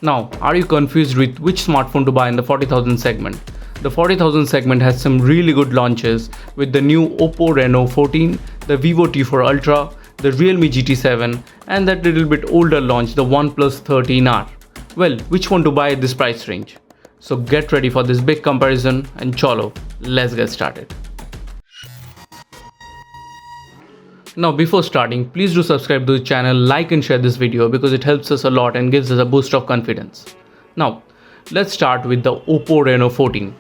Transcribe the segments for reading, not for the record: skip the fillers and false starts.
Now, are you confused with which smartphone to buy in the 40,000 segment? The 40,000 segment has some really good launches with the new Oppo Reno 14, the Vivo T4 Ultra, the Realme GT7 and that little bit older launch, the OnePlus 13R. Well, which one to buy at this price range? So get ready for this big comparison and cholo, let's get started. Now before starting, please do subscribe to the channel, like and share this video because it helps us a lot and gives us a boost of confidence. Now, let's start with the Oppo Reno 14.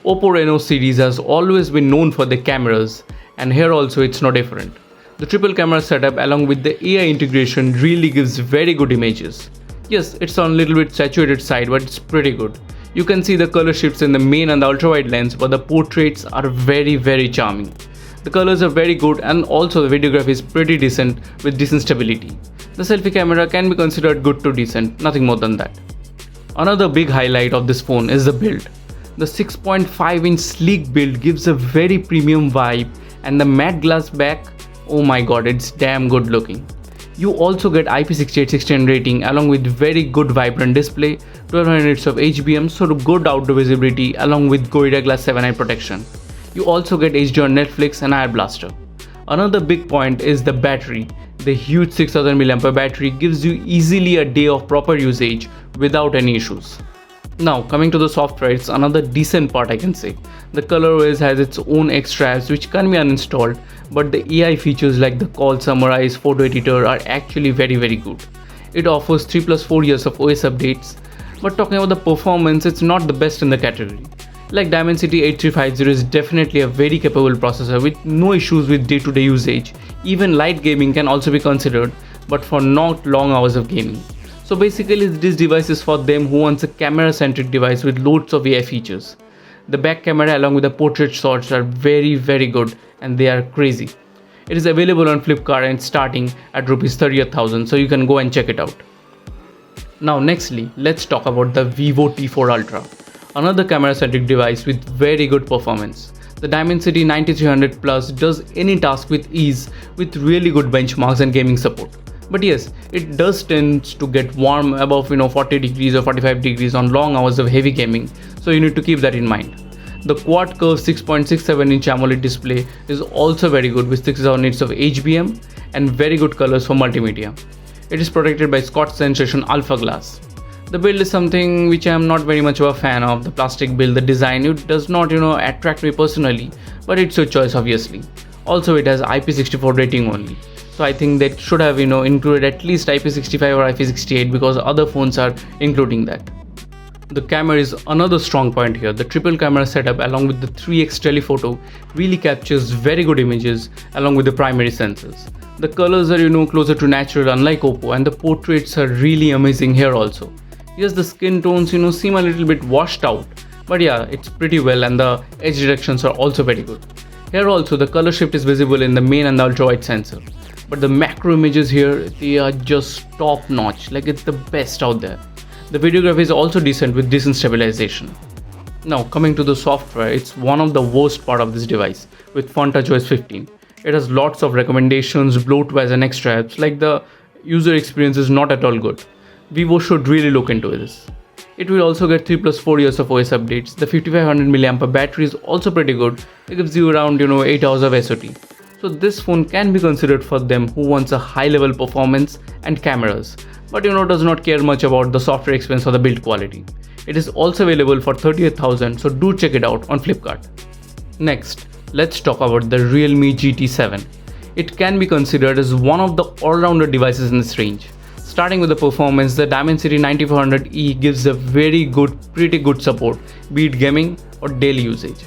Oppo Reno series has always been known for the cameras and here also it's no different. The triple camera setup along with the AI integration really gives very good images. Yes, it's on a little bit saturated side but it's pretty good. You can see the color shifts in the main and the ultra wide lens but the portraits are very charming. The colors are very good and also the videography is pretty decent with decent stability. The selfie camera can be considered good to decent, nothing more than that. Another big highlight of this phone is the build. The 6.5-inch sleek build gives a very premium vibe and the matte glass back, oh my god, it's damn good looking. You also get IP68 rating along with very good vibrant display, 1200 nits of HBM, so good outdoor visibility along with Gorilla Glass 7 eye protection. You also get HD on Netflix and Air Blaster. Another big point is the battery. The huge 6000 mAh battery gives you easily a day of proper usage without any issues. Now coming to the software, it's another decent part I can say. The ColorOS has its own extra apps which can be uninstalled, but the AI features like the call summarize, photo editor are actually very good. It offers 3+4 years of OS updates, but talking about the performance, it's not the best in the category. Like Dimensity 8350 is definitely a very capable processor with no issues with day-to-day usage. Even light gaming can also be considered, but for not long hours of gaming. So basically this device is for them who wants a camera-centric device with loads of AI features. The back camera along with the portrait shots are very good and they are crazy. It is available on Flipkart and starting at Rs 38,000, so you can go and check it out. Now nextly, let's talk about the Vivo T4 Ultra. Another camera-centric device with very good performance. The Dimensity 9300 Plus does any task with ease with really good benchmarks and gaming support. But yes, it does tend to get warm above 40 degrees or 45 degrees on long hours of heavy gaming, so you need to keep that in mind. The quad curve 6.67-inch AMOLED display is also very good with 6000 nits of HBM and very good colors for multimedia. It is protected by Scotch Sensation Alpha Glass. The build is something which I am not very much of a fan of. The plastic build, the design, it does not attract me personally, but it's your choice obviously. Also it has IP64 rating only. So I think that should have included at least IP65 or IP68 because other phones are including that. The camera is another strong point here. The triple camera setup along with the 3x telephoto really captures very good images along with the primary sensors. The colors are closer to natural unlike Oppo and the portraits are really amazing here also. Yes, the skin tones seem a little bit washed out, but yeah, it's pretty well and the edge directions are also very good. Here also the color shift is visible in the main and the ultra wide sensor. But the macro images here, they are just top notch, like it's the best out there. The videography is also decent with decent stabilization. Now coming to the software, it's one of the worst part of this device with FontouchOS 15. It has lots of recommendations, bloatware and extra apps, like the user experience is not at all good. Vivo should really look into this. It will also get 3+4 years of OS updates. The 5500 mAh battery is also pretty good. It gives you around 8 hours of SOT. So this phone can be considered for them who wants a high level performance and cameras, but does not care much about the software experience or the build quality. It is also available for 38,000, so do check it out on Flipkart. Next, let's talk about the Realme GT7. It can be considered as one of the all-rounder devices in this range. Starting with the performance, the Dimensity 9400E gives a pretty good support, be it gaming or daily usage.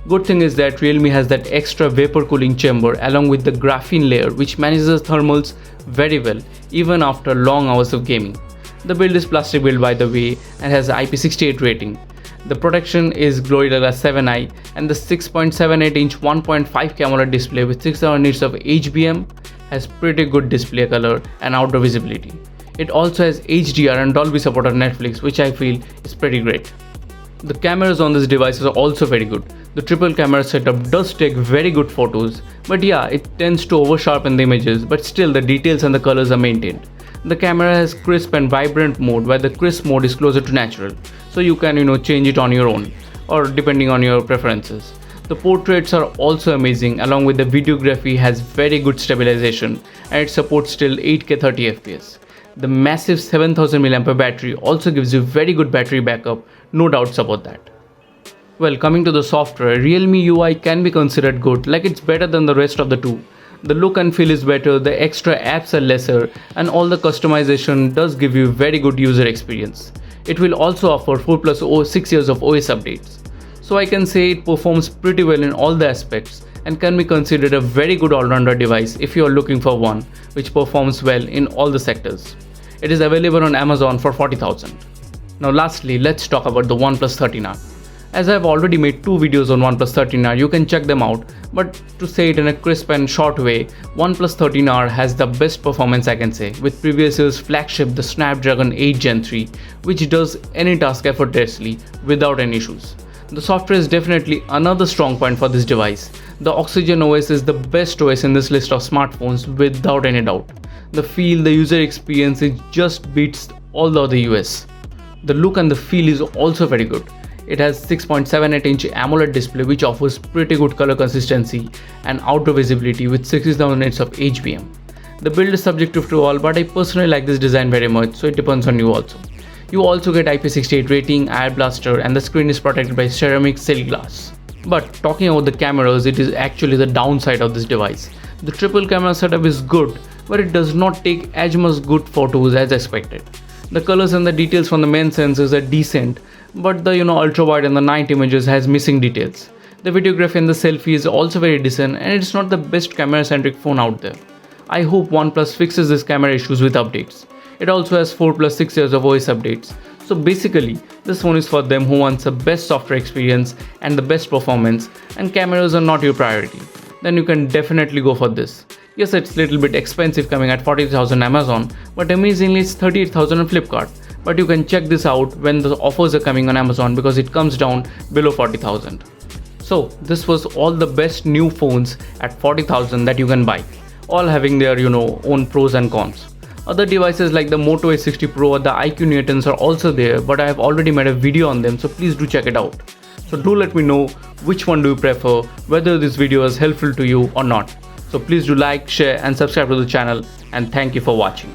Good thing is that Realme has that extra vapor cooling chamber along with the graphene layer which manages the thermals very well even after long hours of gaming. The build is plastic build by the way and has IP68 rating. The protection is Gorilla Glass 7 eye and the 6.78-inch 1.5K AMOLED display with 6000 nits of HBM has pretty good display color and outdoor visibility. It also has HDR and Dolby support on Netflix, which I feel is pretty great. The cameras on this device are also very good. The triple camera setup does take very good photos, but yeah, it tends to oversharpen the images, but still the details and the colors are maintained. The camera has crisp and vibrant mode, where the crisp mode is closer to natural, so you can change it on your own or depending on your preferences. The portraits are also amazing, along with the videography has very good stabilization and it supports still 8K 30fps. The massive 7000 mAh battery also gives you very good battery backup, no doubts about that. Well, coming to the software, Realme UI can be considered good, like it's better than the rest of the two. The look and feel is better, the extra apps are lesser, and all the customization does give you very good user experience. It will also offer 6 years of OS updates. So I can say it performs pretty well in all the aspects and can be considered a very good all-rounder device if you are looking for one which performs well in all the sectors. It is available on Amazon for 40,000. Now lastly, let's talk about the OnePlus 13R. As I have already made 2 videos on OnePlus 13R, you can check them out, but to say it in a crisp and short way, OnePlus 13R has the best performance I can say, with previous year's flagship the Snapdragon 8 Gen 3, which does any task effortlessly without any issues. The software is definitely another strong point for this device. The Oxygen OS is the best OS in this list of smartphones without any doubt. The feel, the user experience, it just beats all the other US. The look and the feel is also very good. It has 6.78-inch AMOLED display which offers pretty good color consistency and outdoor visibility with 60,000 nits of HBM. The build is subjective to all, but I personally like this design very much, so it depends on you also. You also get IP68 rating, air blaster, and the screen is protected by ceramic silk glass. But talking about the cameras, it is actually the downside of this device. The triple camera setup is good, but it does not take as much good photos as expected. The colors and the details from the main sensors are decent, but the ultra wide and the night images has missing details. The videography and the selfie is also very decent, and it's not the best camera centric phone out there. I hope OnePlus fixes this camera issues with updates. It also has 6 years of OS updates. So basically, this phone is for them who wants the best software experience and the best performance, and cameras are not your priority. Then you can definitely go for this. Yes, it's a little bit expensive coming at 40,000 Amazon, but amazingly it's 38,000 on Flipkart. But you can check this out when the offers are coming on Amazon because it comes down below 40,000. So this was all the best new phones at 40,000 that you can buy, all having their own pros and cons. Other devices like the Moto A60 Pro or the iQOO Newtons are also there, but I have already made a video on them, so please do check it out. So do let me know which one do you prefer, whether this video is helpful to you or not. So please do like, share and subscribe to the channel, and thank you for watching.